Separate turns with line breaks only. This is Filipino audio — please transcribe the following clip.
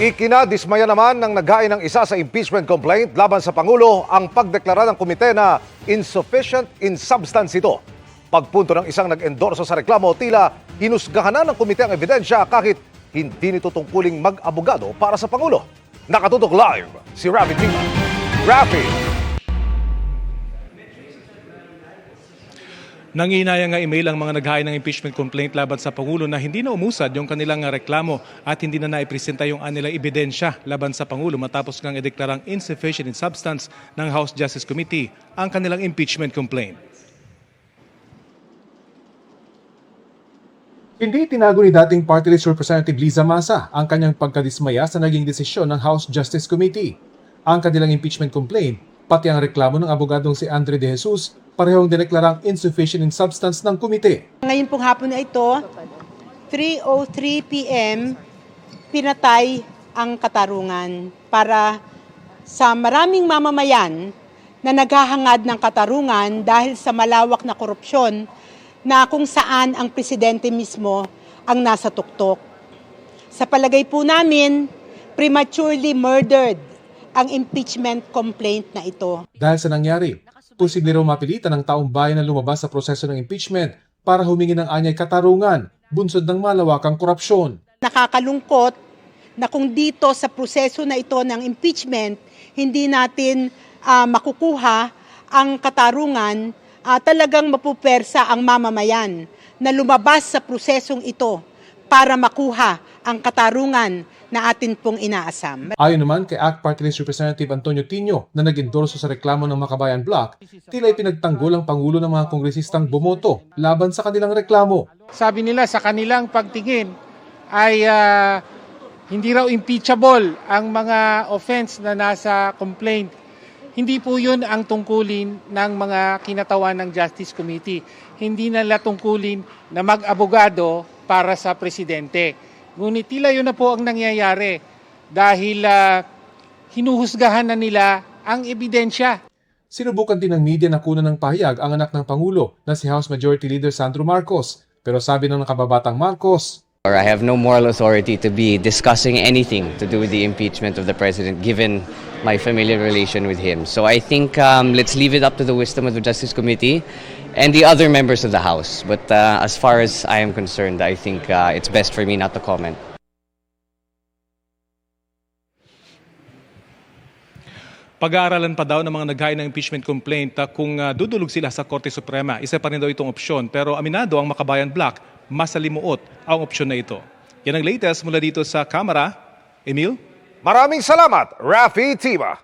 Ikinadismaya naman ng naghain ng isa sa impeachment complaint laban sa Pangulo ang pagdeklara ng komite na insufficient in substance ito. Pagpunto ng isang nag-endorso sa reklamo, tila hinusgahan na ng komite ang ebidensya kahit hindi nito tungkuling mag-abogado para sa Pangulo. Nakatutok live si Rafi Tima. Rafi!
Nanginayang nga email ang mga naghain ng impeachment complaint laban sa Pangulo na hindi na umusad yung kanilang reklamo at hindi na naipresenta yung anilang ebidensya laban sa Pangulo matapos ngang ideklarang insufficient in substance ng House Justice Committee ang kanilang impeachment complaint.
Hindi tinago ni dating Party List Representative Liza Masa ang kanyang pagkadismaya sa naging desisyon ng House Justice Committee. Ang kanilang impeachment complaint, pati ang reklamo ng abogadong si Andre De Jesus, parehong dineklarang insufficient in substance ng komite.
Ngayon pong hapon na ito, 3:03 p.m., pinatay ang katarungan para sa maraming mamamayan na naghahangad ng katarungan dahil sa malawak na korupsyon na kung saan ang presidente mismo ang nasa tuktok. Sa palagay po namin, prematurely murdered ang impeachment complaint na ito.
Dahil sa nangyari, posible raw mapilitan ng taong bayan na lumabas sa proseso ng impeachment para humingi ng anyay katarungan, bunsod ng malawakang korupsyon.
Nakakalungkot na kung dito sa proseso na ito ng impeachment, hindi natin makukuha ang katarungan, talagang mapupersa ang mamamayan na lumabas sa prosesong ito para makuha ang katarungan na atin pong inaasam.
Ayon naman kay ACT Party List Representative Antonio Tino na nag-endorso sa reklamo ng Makabayan Bloc, tila ipinagtanggol ang Pangulo ng mga kongresistang bumoto laban sa kanilang reklamo.
Sabi nila sa kanilang pagtingin ay hindi raw impeachable ang mga offense na nasa complaint. Hindi po yun ang tungkulin ng mga kinatawan ng Justice Committee. Hindi nila tungkulin na mag-abogado para sa presidente. Ngunit tila yun na po ang nangyayari dahil hinuhusgahan na nila ang ebidensya.
Sinubukan din ng media na kunan ng pahayag ang anak ng Pangulo na si House Majority Leader Sandro Marcos. Pero sabi ng nakababatang Marcos,
I have no moral authority to be discussing anything to do with the impeachment of the president given my familiar relation with him. So I think let's leave it up to the wisdom of the Justice Committee and the other members of the House. But as far as I am concerned, I think it's best for me not to comment.
Pag-aaralan pa daw ng mga naghain ng impeachment complaint kung dudulog sila sa Korte Suprema. Isa pa rin daw itong opsyon pero aminado ang Makabayan Bloc, masalimuot ang opsyon na ito. Yan ang latest mula dito sa Kamara. Emil?
Maraming salamat, Rafi Tima.